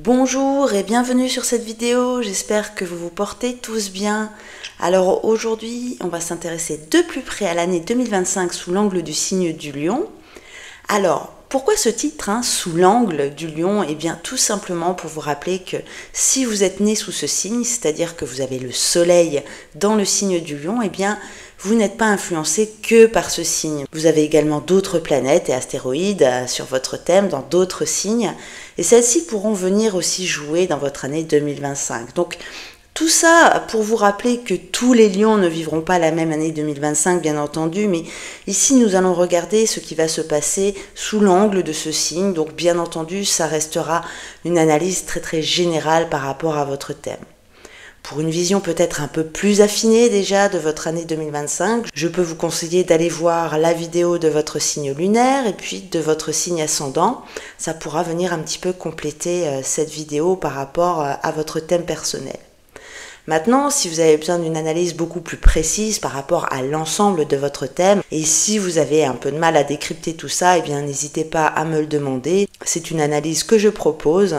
Bonjour et bienvenue sur cette vidéo, j'espère que vous vous portez tous bien. Alors aujourd'hui, on va s'intéresser de plus près à l'année 2025 sous l'angle du signe du lion. Alors, pourquoi ce titre, sous l'angle du lion? Eh bien, tout simplement pour vous rappeler que si vous êtes né sous ce signe, c'est-à-dire que vous avez le soleil dans le signe du lion, eh bien, vous n'êtes pas influencé que par ce signe. Vous avez également d'autres planètes et astéroïdes sur votre thème, dans d'autres signes, et celles-ci pourront venir aussi jouer dans votre année 2025. Donc, tout ça pour vous rappeler que tous les lions ne vivront pas la même année 2025, bien entendu, mais ici nous allons regarder ce qui va se passer sous l'angle de ce signe. Donc bien entendu, ça restera une analyse très générale par rapport à votre thème. Pour une vision peut-être un peu plus affinée déjà de votre année 2025, je peux vous conseiller d'aller voir la vidéo de votre signe lunaire et puis de votre signe ascendant. Ça pourra venir un petit peu compléter cette vidéo par rapport à votre thème personnel. Maintenant, si vous avez besoin d'une analyse beaucoup plus précise par rapport à l'ensemble de votre thème, et si vous avez un peu de mal à décrypter tout ça, eh bien n'hésitez pas à me le demander. C'est une analyse que je propose.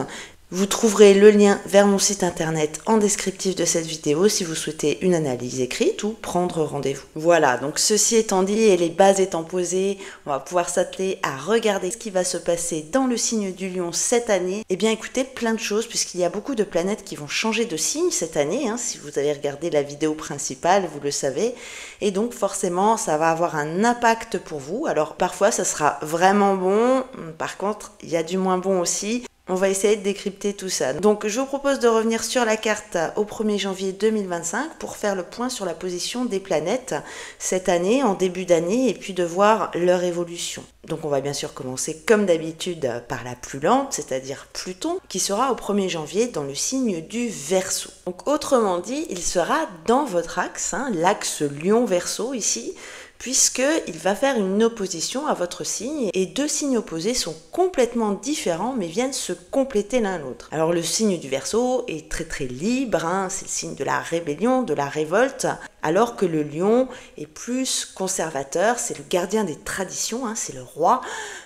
Vous trouverez le lien vers mon site internet en descriptif de cette vidéo si vous souhaitez une analyse écrite ou prendre rendez-vous. Voilà, donc ceci étant dit et les bases étant posées, on va pouvoir s'atteler à regarder ce qui va se passer dans le signe du lion cette année. Eh bien écoutez, plein de choses puisqu'il y a beaucoup de planètes qui vont changer de signe cette année, si vous avez regardé la vidéo principale, vous le savez, et donc forcément ça va avoir un impact pour vous. Alors parfois ça sera vraiment bon, par contre il y a du moins bon aussi. On va essayer de décrypter tout ça. Donc je vous propose de revenir sur la carte au 1er janvier 2025 pour faire le point sur la position des planètes cette année, en début d'année, et puis de voir leur évolution. Donc on va bien sûr commencer comme d'habitude par la plus lente, c'est-à-dire Pluton, qui sera au 1er janvier dans le signe du Verseau. Donc autrement dit, il sera dans votre axe, l'axe Lion-Verseau ici, puisqu'il va faire une opposition à votre signe, et deux signes opposés sont complètement différents, mais viennent se compléter l'un l'autre. Alors le signe du Verseau est très libre, c'est le signe de la rébellion, de la révolte, alors que le lion est plus conservateur, c'est le gardien des traditions, c'est le roi,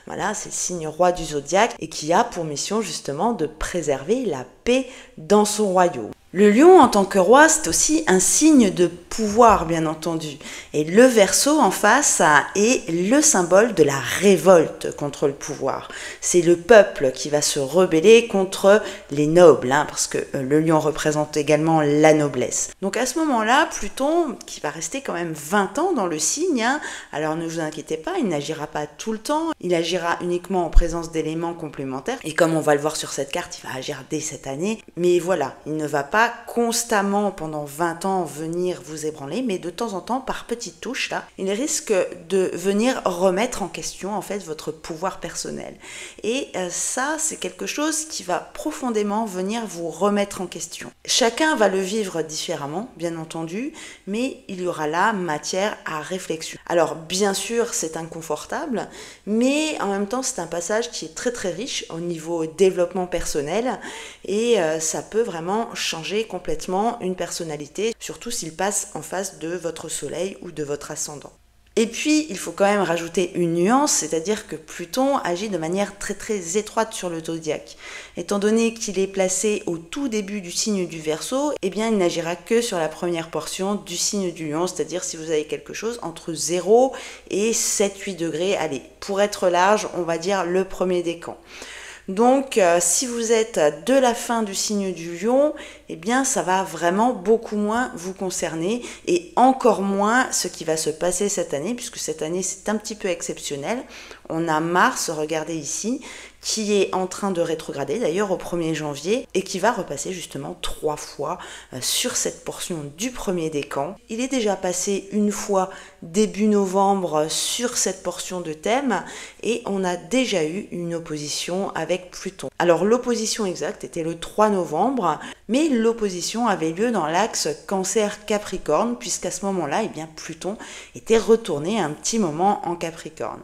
voilà, c'est le signe roi du zodiaque, et qui a pour mission justement de préserver la paix dans son royaume. Le lion en tant que roi, c'est aussi un signe de pouvoir, bien entendu. Et le Verseau en face est le symbole de la révolte contre le pouvoir. C'est le peuple qui va se rebeller contre les nobles, parce que le lion représente également la noblesse. Donc à ce moment-là, Pluton, qui va rester quand même 20 ans dans le signe, alors ne vous inquiétez pas, il n'agira pas tout le temps, il agira uniquement en présence d'éléments complémentaires. Et comme on va le voir sur cette carte, il va agir dès cette année. Mais voilà, il ne va pas constamment pendant 20 ans venir vous ébranler, mais de temps en temps par petites touches il risque de venir remettre en question en fait votre pouvoir personnel, et ça c'est quelque chose qui va profondément venir vous remettre en question. Chacun va le vivre différemment bien entendu, mais il y aura là matière à réflexion. Alors bien sûr c'est inconfortable, mais en même temps c'est un passage qui est très riche au niveau développement personnel, et ça peut vraiment changer complètement une personnalité, surtout s'il passe en face de votre soleil ou de votre ascendant. Et puis, il faut quand même rajouter une nuance, c'est-à-dire que Pluton agit de manière très étroite sur le zodiaque. Étant donné qu'il est placé au tout début du signe du Verseau, eh bien, il n'agira que sur la première portion du signe du Lion, c'est-à-dire si vous avez quelque chose entre 0 et 7-8 degrés, allez, pour être large, on va dire le premier décan. Donc, si vous êtes de la fin du signe du Lion, eh bien, ça va vraiment beaucoup moins vous concerner, et encore moins ce qui va se passer cette année, puisque cette année, c'est un petit peu exceptionnel. On a Mars, regardez ici, qui est en train de rétrograder d'ailleurs au 1er janvier et qui va repasser justement 3 fois sur cette portion du premier décan. Il est déjà passé une fois début novembre sur cette portion de thème, et on a déjà eu une opposition avec Pluton. Alors l'opposition exacte était le 3 novembre, mais l'opposition avait lieu dans l'axe Cancer-Capricorne, puisqu'à ce moment-là, eh bien, Pluton était retourné un petit moment en Capricorne.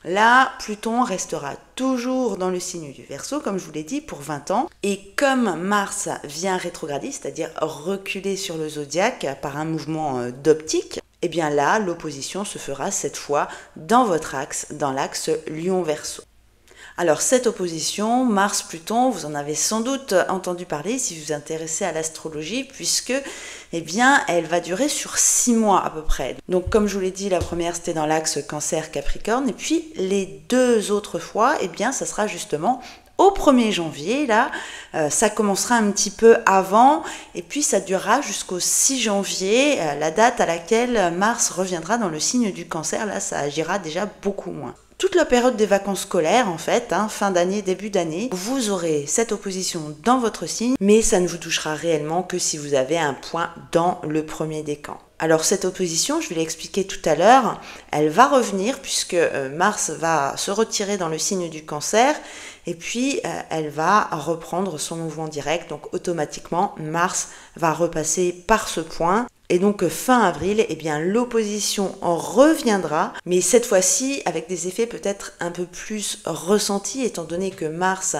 Là, Pluton restera toujours dans le signe du Verseau, comme je vous l'ai dit, pour 20 ans. Et comme Mars vient rétrograder, c'est-à-dire reculer sur le zodiaque par un mouvement d'optique, et bien là, l'opposition se fera cette fois dans votre axe, dans l'axe Lion-Verseau. Alors cette opposition Mars-Pluton, vous en avez sans doute entendu parler si vous vous intéressez à l'astrologie, puisque eh bien, elle va durer sur 6 mois à peu près. Donc comme je vous l'ai dit, la première c'était dans l'axe Cancer-Capricorne, et puis les 2 autres fois, eh bien, ça sera justement au 1er janvier, là, ça commencera un petit peu avant, et puis ça durera jusqu'au 6 janvier, la date à laquelle Mars reviendra dans le signe du Cancer. Là, ça agira déjà beaucoup moins. Toute la période des vacances scolaires, en fait, fin d'année, début d'année, vous aurez cette opposition dans votre signe, mais ça ne vous touchera réellement que si vous avez un point dans le premier décan. Alors cette opposition, je vais l'expliquer tout à l'heure, elle va revenir puisque Mars va se retirer dans le signe du Cancer et puis elle va reprendre son mouvement direct, donc automatiquement Mars va repasser par ce point. Et donc fin avril, eh bien l'opposition en reviendra, mais cette fois-ci avec des effets peut-être un peu plus ressentis, étant donné que Mars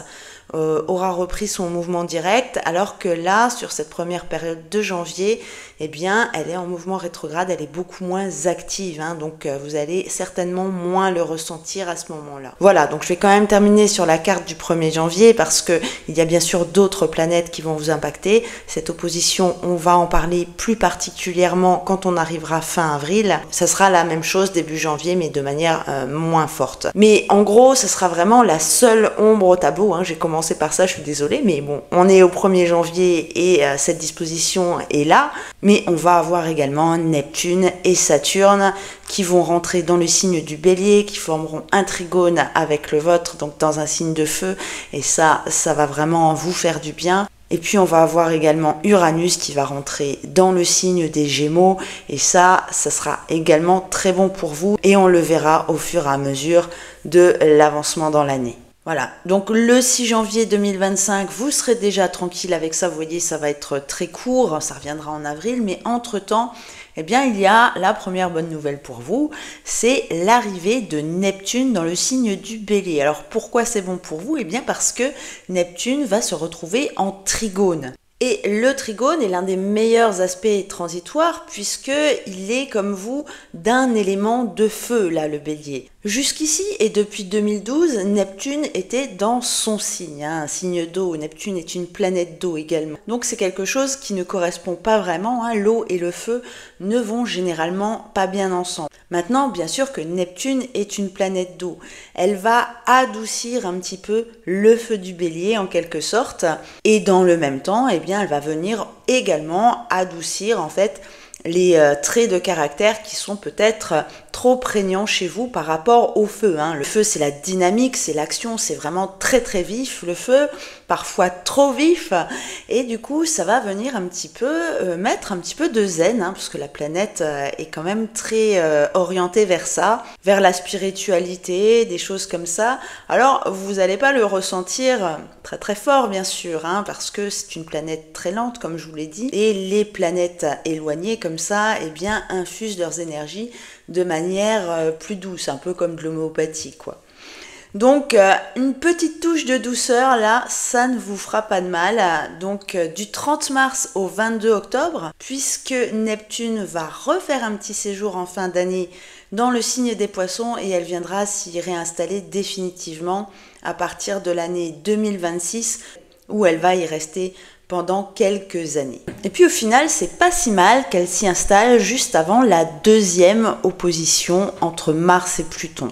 aura repris son mouvement direct, alors que là, sur cette première période de janvier, eh bien, elle est en mouvement rétrograde, elle est beaucoup moins active, donc vous allez certainement moins le ressentir à ce moment-là. Voilà, donc je vais quand même terminer sur la carte du 1er janvier, parce que il y a bien sûr d'autres planètes qui vont vous impacter. Cette opposition, on va en parler plus particulièrement quand on arrivera fin avril. Ça sera la même chose début janvier, mais de manière moins forte. Mais en gros, ce sera vraiment la seule ombre au tableau, j'ai commencé par ça, je suis désolée, mais bon, on est au 1er janvier et cette disposition est là, mais on va avoir également Neptune et Saturne qui vont rentrer dans le signe du Bélier, qui formeront un trigone avec le vôtre, donc dans un signe de feu, et ça va vraiment vous faire du bien. Et puis on va avoir également Uranus qui va rentrer dans le signe des Gémeaux, et ça sera également très bon pour vous, et on le verra au fur et à mesure de l'avancement dans l'année. Voilà, donc le 6 janvier 2025, vous serez déjà tranquille avec ça, vous voyez, ça va être très court, ça reviendra en avril, mais entre-temps, eh bien, il y a la première bonne nouvelle pour vous, c'est l'arrivée de Neptune dans le signe du Bélier. Alors pourquoi c'est bon pour vous? Eh bien parce que Neptune va se retrouver en trigone. Et le trigone est l'un des meilleurs aspects transitoires puisqu'il est, comme vous, d'un élément de feu, là, le Bélier. Jusqu'ici, et depuis 2012, Neptune était dans son signe, un signe d'eau. Neptune est une planète d'eau également. Donc c'est quelque chose qui ne correspond pas vraiment. L'eau et le feu ne vont généralement pas bien ensemble. Maintenant, bien sûr que Neptune est une planète d'eau. Elle va adoucir un petit peu le feu du Bélier en quelque sorte. Et dans le même temps, eh bien, elle va venir également adoucir en fait les traits de caractère qui sont peut-être trop prégnants chez vous par rapport au feu. Le feu, c'est la dynamique, c'est l'action, c'est vraiment très très vif. Le feu, parfois trop vif, et du coup, ça va venir un petit peu mettre un petit peu de zen, parce que la planète est quand même très orientée vers ça, vers la spiritualité, des choses comme ça. Alors, vous n'allez pas le ressentir très très fort, bien sûr, parce que c'est une planète très lente, comme je vous l'ai dit, et les planètes éloignées comme ça, eh bien, infusent leurs énergies de manière plus douce, un peu comme de l'homéopathie, quoi. Donc, une petite touche de douceur, là, ça ne vous fera pas de mal. Donc, du 30 mars au 22 octobre, puisque Neptune va refaire un petit séjour en fin d'année dans le signe des Poissons et elle viendra s'y réinstaller définitivement à partir de l'année 2026, où elle va y rester pendant quelques années. Et puis au final, c'est pas si mal qu'elle s'y installe juste avant la deuxième opposition entre Mars et Pluton.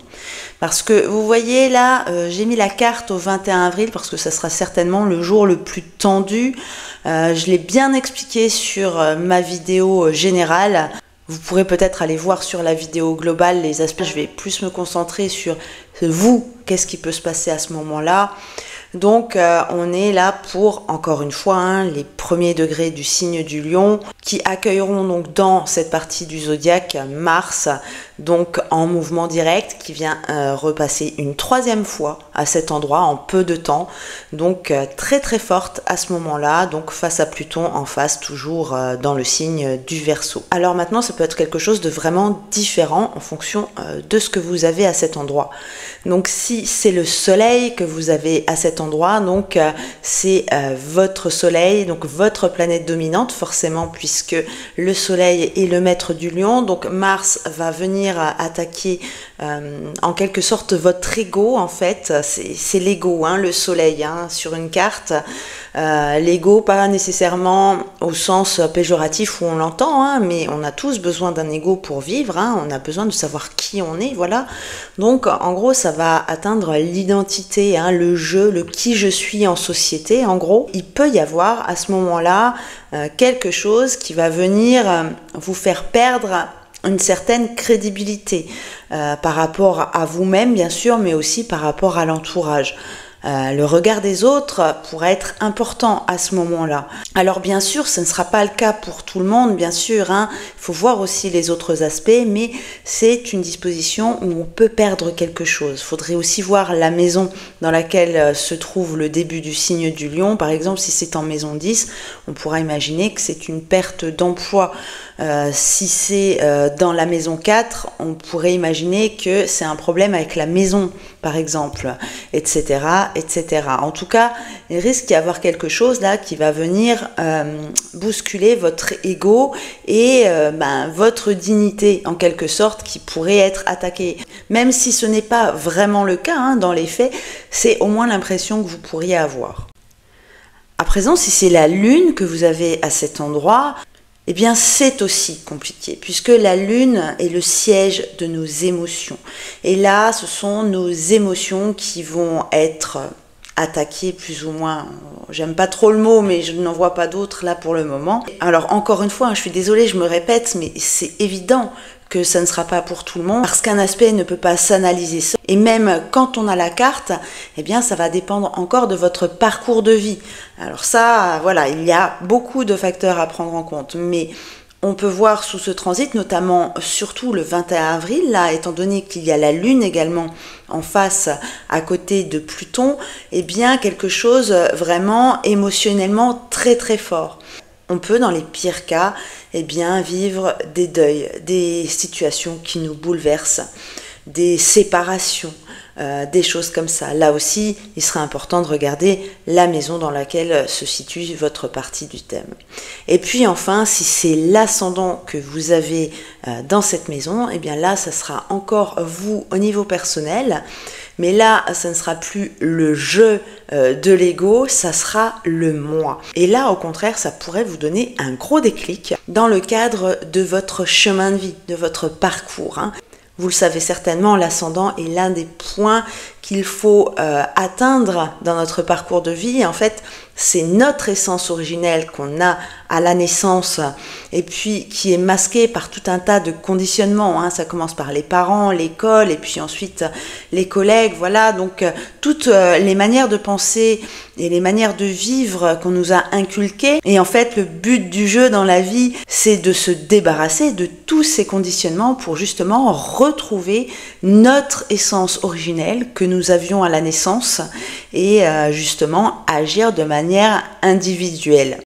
Parce que vous voyez là, j'ai mis la carte au 21 avril parce que ça sera certainement le jour le plus tendu. Je l'ai bien expliqué sur ma vidéo générale. Vous pourrez peut-être aller voir sur la vidéo globale les aspects. Je vais plus me concentrer sur vous, qu'est-ce qui peut se passer à ce moment-là. Donc on est là pour, encore une fois, les premiers degrés du signe du Lion qui accueilleront donc dans cette partie du zodiaque Mars, donc en mouvement direct, qui vient repasser une troisième fois à cet endroit en peu de temps, donc très très forte à ce moment-là, donc face à Pluton en face, toujours dans le signe du Verseau. Alors maintenant, ça peut être quelque chose de vraiment différent en fonction de ce que vous avez à cet endroit. Donc si c'est le soleil que vous avez à cet endroit, donc c'est votre soleil, donc votre planète dominante forcément, puisque le soleil est le maître du Lion, donc Mars va venir venir attaquer en quelque sorte votre ego. En fait, c'est l'ego, hein, le soleil, hein, sur une carte. L'ego, pas nécessairement au sens péjoratif où on l'entend, hein, mais on a tous besoin d'un ego pour vivre, hein, on a besoin de savoir qui on est, voilà. Donc en gros ça va atteindre l'identité, hein, le jeu, le qui je suis en société. En gros, il peut y avoir à ce moment-là quelque chose qui va venir vous faire perdre une certaine crédibilité par rapport à vous-même bien sûr, mais aussi par rapport à l'entourage. Le regard des autres pourrait être important à ce moment-là. Alors bien sûr, ce ne sera pas le cas pour tout le monde, bien sûr, hein. Il faut voir aussi les autres aspects, mais c'est une disposition où on peut perdre quelque chose. Il faudrait aussi voir la maison dans laquelle se trouve le début du signe du lion. Par exemple, si c'est en maison 10, on pourra imaginer que c'est une perte d'emploi. Si c'est dans la maison 4, on pourrait imaginer que c'est un problème avec la maison, par exemple, etc., etc. En tout cas, il risque d'y avoir quelque chose là qui va venir bousculer votre ego et votre dignité, en quelque sorte, qui pourrait être attaquée. Même si ce n'est pas vraiment le cas, hein, dans les faits, c'est au moins l'impression que vous pourriez avoir. À présent, si c'est la lune que vous avez à cet endroit, eh bien c'est aussi compliqué puisque la lune est le siège de nos émotions. Et là, ce sont nos émotions qui vont être attaquées plus ou moins. J'aime pas trop le mot, mais je n'en vois pas d'autres là pour le moment. Alors encore une fois, hein, je suis désolée, je me répète, mais c'est évident que ça ne sera pas pour tout le monde, parce qu'un aspect ne peut pas s'analyser seul. Et même quand on a la carte, eh bien ça va dépendre encore de votre parcours de vie. Alors ça, voilà, il y a beaucoup de facteurs à prendre en compte, mais on peut voir sous ce transit, notamment surtout le 21 avril, là, étant donné qu'il y a la Lune également en face à côté de Pluton, eh bien quelque chose vraiment émotionnellement très très fort. On peut, dans les pires cas, eh bien, vivre des deuils, des situations qui nous bouleversent, des séparations, des choses comme ça. Là aussi, il sera important de regarder la maison dans laquelle se situe votre partie du thème. Et puis enfin, si c'est l'ascendant que vous avez dans cette maison, eh bien là, ça sera encore vous au niveau personnel. Mais là, ça ne sera plus le jeu de l'ego, ça sera le moi. Et là, au contraire, ça pourrait vous donner un gros déclic dans le cadre de votre chemin de vie, de votre parcours, hein. Vous le savez certainement, l'ascendant est l'un des points qu'il faut atteindre dans notre parcours de vie. En fait, c'est notre essence originelle qu'on a à la naissance et puis qui est masquée par tout un tas de conditionnements, hein. Ça commence par les parents, l'école et puis ensuite les collègues. Voilà, donc toutes les manières de penser et les manières de vivre qu'on nous a inculquées. Et en fait, le but du jeu dans la vie, c'est de se débarrasser de tous ces conditionnements pour justement retrouver notre essence originelle que nous avions à la naissance et justement agir de manière individuelle.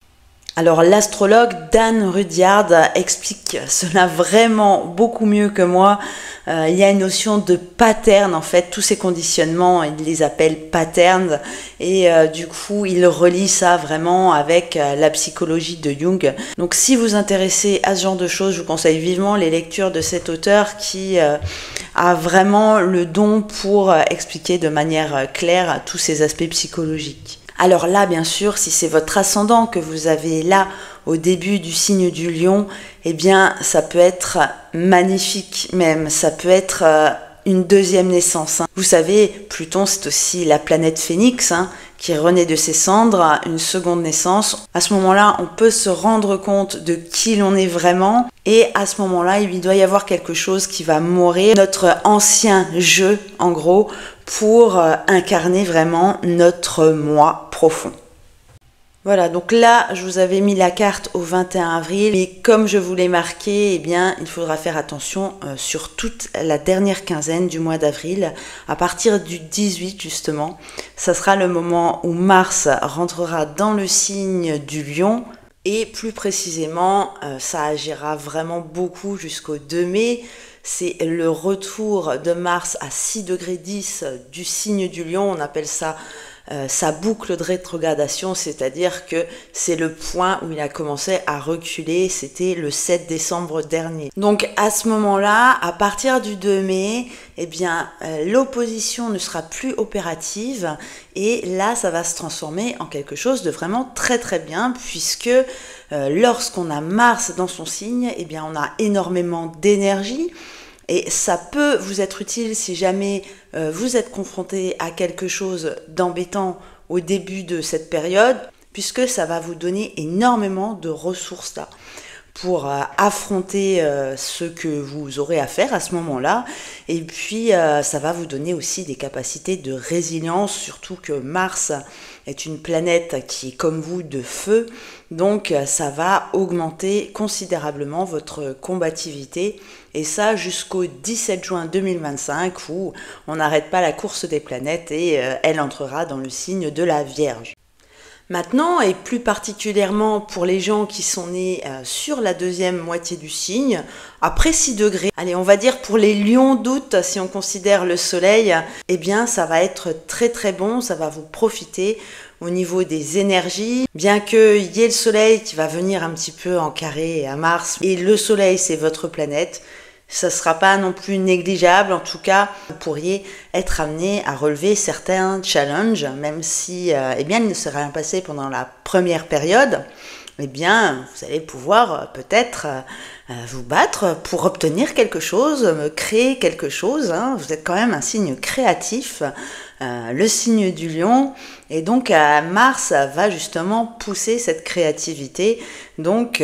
Alors l'astrologue Dan Rudyard explique cela vraiment beaucoup mieux que moi. Il y a une notion de pattern, en fait, tous ces conditionnements, il les appelle patterns, et du coup il relie ça vraiment avec la psychologie de Jung. Donc si vous vous intéressez à ce genre de choses, je vous conseille vivement les lectures de cet auteur qui a vraiment le don pour expliquer de manière claire tous ces aspects psychologiques. Alors là, bien sûr, si c'est votre ascendant que vous avez là au début du signe du lion, eh bien, ça peut être magnifique même, ça peut être une deuxième naissance, hein. Vous savez, Pluton, c'est aussi la planète Phénix, hein, qui renaît de ses cendres, une seconde naissance. À ce moment-là, on peut se rendre compte de qui l'on est vraiment, et à ce moment-là, il doit y avoir quelque chose qui va mourir, notre ancien jeu, en gros, pour incarner vraiment notre moi profond. Voilà, donc là, je vous avais mis la carte au 21 avril, et comme je vous l'ai marqué, eh bien, il faudra faire attention sur toute la dernière quinzaine du mois d'avril. À partir du 18, justement, ça sera le moment où Mars rentrera dans le signe du Lion, et plus précisément, ça agira vraiment beaucoup jusqu'au 2 mai. C'est le retour de Mars à 6 degrés 10 du signe du Lion, on appelle ça sa boucle de rétrogradation, c'est-à-dire que c'est le point où il a commencé à reculer, c'était le 7 décembre dernier. Donc à ce moment-là, à partir du 2 mai, eh bien l'opposition ne sera plus opérative et là ça va se transformer en quelque chose de vraiment très très bien, puisque lorsqu'on a Mars dans son signe, eh bien on a énormément d'énergie. Et ça peut vous être utile si jamais vous êtes confronté à quelque chose d'embêtant au début de cette période, puisque ça va vous donner énormément de ressources là pour affronter ce que vous aurez à faire à ce moment-là. Et puis ça va vous donner aussi des capacités de résilience, surtout que Mars est une planète qui est comme vous de feu, donc ça va augmenter considérablement votre combativité, et ça jusqu'au 17 juin 2025 où on n'arrête pas la course des planètes et elle entrera dans le signe de la Vierge. Maintenant, et plus particulièrement pour les gens qui sont nés sur la deuxième moitié du signe, après 6 degrés, allez, on va dire pour les lions d'août, si on considère le soleil, eh bien ça va être très très bon, ça va vous profiter au niveau des énergies, bien qu'il y ait le soleil qui va venir un petit peu en carré à Mars, et le soleil c'est votre planète, ça ne sera pas non plus négligeable. En tout cas, vous pourriez être amené à relever certains challenges, même si eh bien, il ne s'est rien passé pendant la première période. Eh bien, vous allez pouvoir peut-être vous battre pour obtenir quelque chose, créer quelque chose. Hein. Vous êtes quand même un signe créatif, le signe du lion. Et donc, Mars va justement pousser cette créativité. Donc,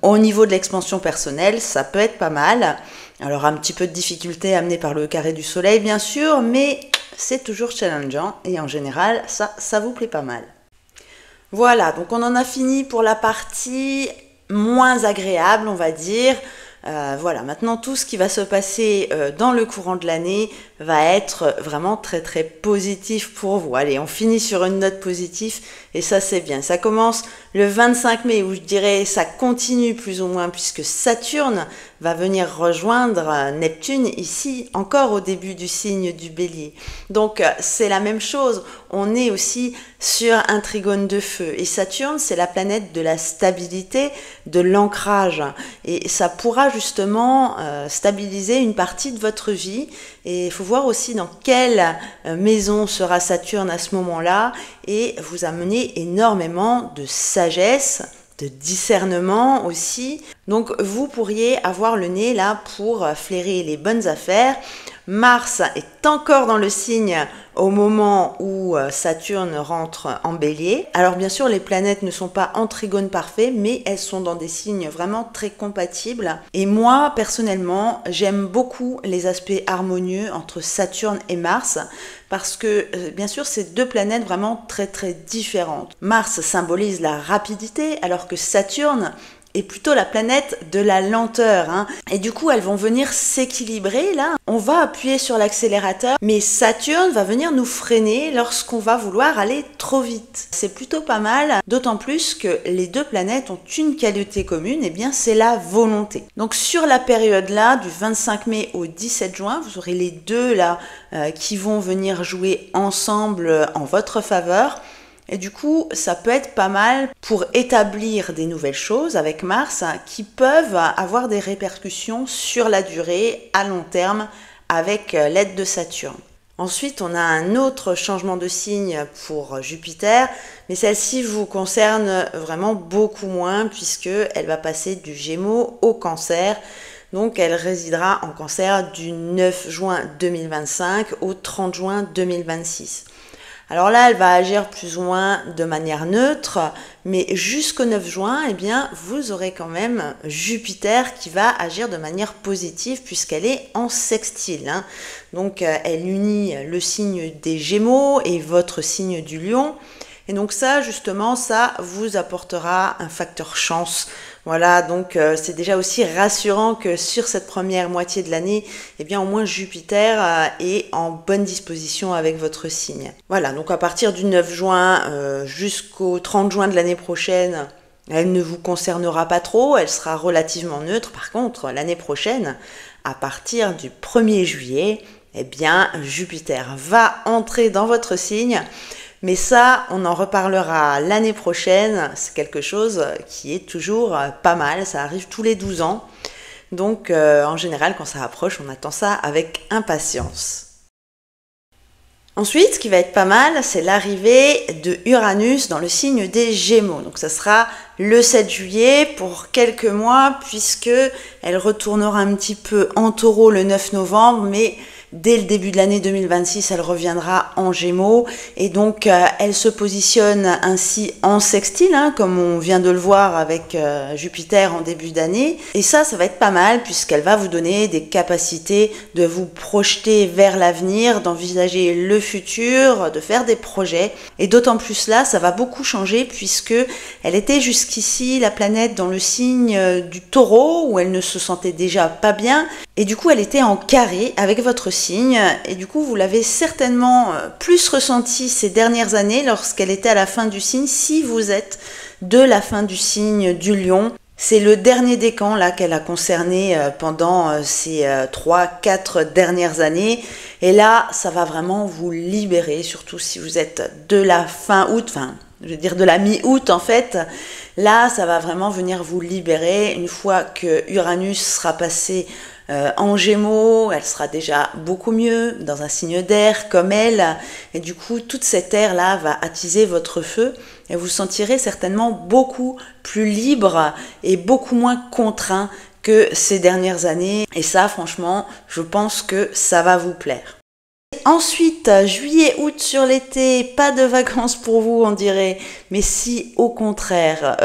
au niveau de l'expansion personnelle, ça peut être pas mal. Alors, un petit peu de difficulté amenée par le carré du soleil, bien sûr, mais c'est toujours challengeant. Et en général, ça vous plaît pas mal. Voilà, donc on en a fini pour la partie moins agréable, on va dire. Voilà, maintenant tout ce qui va se passer dans le courant de l'année va être vraiment très très positif pour vous. Allez, on finit sur une note positive et ça c'est bien. Ça commence le 25 mai où je dirais ça continue plus ou moins puisque Saturne va venir rejoindre Neptune ici encore au début du signe du Bélier. Donc c'est la même chose, on est aussi sur un trigone de feu et Saturne c'est la planète de la stabilité, de l'ancrage et ça pourra justement stabiliser une partie de votre vie. Et il faut voir aussi dans quelle maison sera Saturne à ce moment-là et vous amener énormément de sagesse, de discernement aussi. Donc vous pourriez avoir le nez là pour flairer les bonnes affaires. Mars est encore dans le signe au moment où Saturne rentre en Bélier. Alors bien sûr, les planètes ne sont pas en trigone parfait, mais elles sont dans des signes vraiment très compatibles. Et moi, personnellement, j'aime beaucoup les aspects harmonieux entre Saturne et Mars, parce que bien sûr, c'est deux planètes vraiment très très différentes. Mars symbolise la rapidité, alors que Saturne est plutôt la planète de la lenteur. Hein. Et du coup, elles vont venir s'équilibrer là. On va appuyer sur l'accélérateur, mais Saturne va venir nous freiner lorsqu'on va vouloir aller trop vite. C'est plutôt pas mal, d'autant plus que les deux planètes ont une qualité commune, et bien c'est la volonté. Donc sur la période là, du 25 mai au 17 juin, vous aurez les deux là qui vont venir jouer ensemble en votre faveur. Et du coup, ça peut être pas mal pour établir des nouvelles choses avec Mars qui peuvent avoir des répercussions sur la durée, à long terme, avec l'aide de Saturne. Ensuite, on a un autre changement de signe pour Jupiter, mais celle-ci vous concerne vraiment beaucoup moins puisqu'elle va passer du Gémeaux au Cancer. Donc, elle résidera en Cancer du 9 juin 2025 au 30 juin 2026. Alors là, elle va agir plus ou moins de manière neutre, mais jusqu'au 9 juin, eh bien, vous aurez quand même Jupiter qui va agir de manière positive puisqu'elle est en sextile. Hein. Donc, elle unit le signe des Gémeaux et votre signe du Lion. Et donc ça, justement, ça vous apportera un facteur chance. Voilà, donc c'est déjà aussi rassurant que sur cette première moitié de l'année, eh bien au moins Jupiter est en bonne disposition avec votre signe. Voilà, donc à partir du 9 juin jusqu'au 30 juin de l'année prochaine, elle ne vous concernera pas trop, elle sera relativement neutre. Par contre, l'année prochaine, à partir du 1er juillet, eh bien Jupiter va entrer dans votre signe. Mais ça, on en reparlera l'année prochaine. C'est quelque chose qui est toujours pas mal. Ça arrive tous les 12 ans. Donc, en général, quand ça approche, on attend ça avec impatience. Ensuite, ce qui va être pas mal, c'est l'arrivée de Uranus dans le signe des Gémeaux. Donc, ça sera le 7 juillet pour quelques mois, puisque elle retournera un petit peu en Taureau le 9 novembre, mais dès le début de l'année 2026, elle reviendra en Gémeaux et donc elle se positionne ainsi en sextile, comme on vient de le voir avec Jupiter en début d'année. Et ça va être pas mal puisqu'elle va vous donner des capacités de vous projeter vers l'avenir, d'envisager le futur, de faire des projets. Et d'autant plus là, ça va beaucoup changer puisque elle était jusqu'ici la planète dans le signe du Taureau où elle ne se sentait déjà pas bien. Et du coup, elle était en carré avec votre signe. Et du coup, vous l'avez certainement plus ressenti ces dernières années lorsqu'elle était à la fin du signe, si vous êtes de la fin du signe du Lion. C'est le dernier décan là qu'elle a concerné pendant ces 3-4 dernières années. Et là, ça va vraiment vous libérer, surtout si vous êtes de la fin août, enfin, je veux dire de la mi-août en fait. Là, ça va vraiment venir vous libérer une fois que Uranus sera passé en Gémeaux, elle sera déjà beaucoup mieux dans un signe d'air comme elle, et du coup toute cette air là va attiser votre feu et vous sentirez certainement beaucoup plus libre et beaucoup moins contraint que ces dernières années, et ça franchement je pense que ça va vous plaire. Ensuite, juillet-août sur l'été, pas de vacances pour vous, on dirait, mais si au contraire,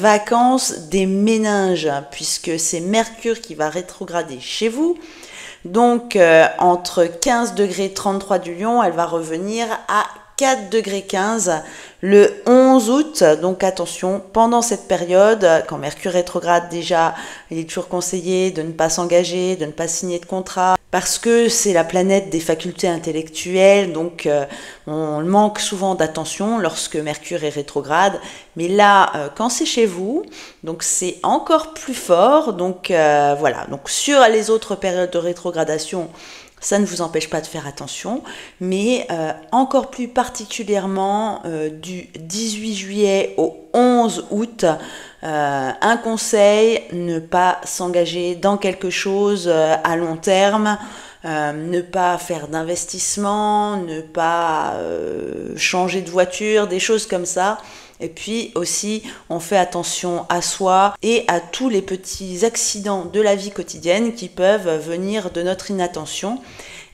vacances des méninges, puisque c'est Mercure qui va rétrograder chez vous. Donc, entre 15 degrés 33 du Lion, elle va revenir à 4 degrés 15 le 11 août. Donc attention, pendant cette période, quand Mercure rétrograde déjà, il est toujours conseillé de ne pas s'engager, de ne pas signer de contrat, parce que c'est la planète des facultés intellectuelles, donc on manque souvent d'attention lorsque Mercure est rétrograde. Mais là, quand c'est chez vous, donc c'est encore plus fort. Donc voilà, donc sur les autres périodes de rétrogradation, ça ne vous empêche pas de faire attention, mais encore plus particulièrement du 18 juillet au 11 août, un conseil, ne pas s'engager dans quelque chose à long terme, ne pas faire d'investissement, ne pas changer de voiture, des choses comme ça. Et puis aussi, on fait attention à soi et à tous les petits accidents de la vie quotidienne qui peuvent venir de notre inattention.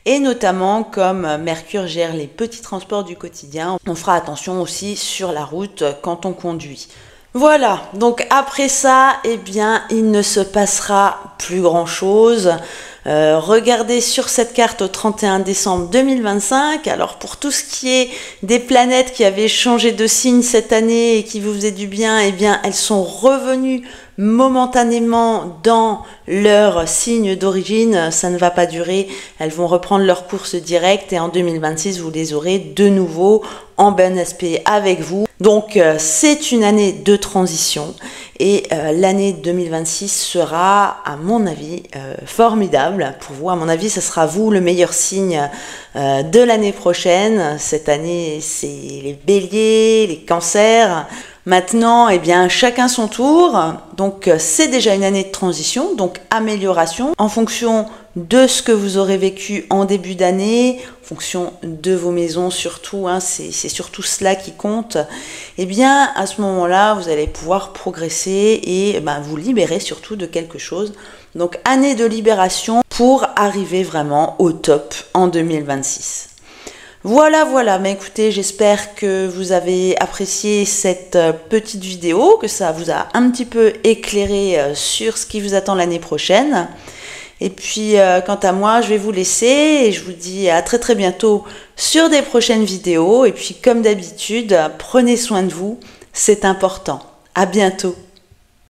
Et notamment, comme Mercure gère les petits transports du quotidien, on fera attention aussi sur la route quand on conduit. Voilà, donc après ça, eh bien, il ne se passera plus grand-chose. Regardez sur cette carte au 31 décembre 2025. Alors pour tout ce qui est des planètes qui avaient changé de signe cette année et qui vous faisaient du bien, eh bien elles sont revenues momentanément dans leur signe d'origine. Ça ne va pas durer, elles vont reprendre leur course directe et en 2026 vous les aurez de nouveau en bon aspect avec vous. Donc c'est une année de transition et l'année 2026 sera à mon avis formidable pour vous. À mon avis, ce sera vous le meilleur signe de l'année prochaine. Cette année, c'est les béliers, les cancers. Maintenant, eh bien, chacun son tour. Donc, c'est déjà une année de transition, donc amélioration en fonction de ce que vous aurez vécu en début d'année, en fonction de vos maisons surtout, c'est surtout cela qui compte. Eh bien, à ce moment-là, vous allez pouvoir progresser et vous libérer surtout de quelque chose. Donc, année de libération pour arriver vraiment au top en 2026. Voilà, mais écoutez, j'espère que vous avez apprécié cette petite vidéo, que ça vous a un petit peu éclairé sur ce qui vous attend l'année prochaine. Et puis, quant à moi, je vais vous laisser et je vous dis à très très bientôt sur des prochaines vidéos. Et puis, comme d'habitude, prenez soin de vous, c'est important. À bientôt.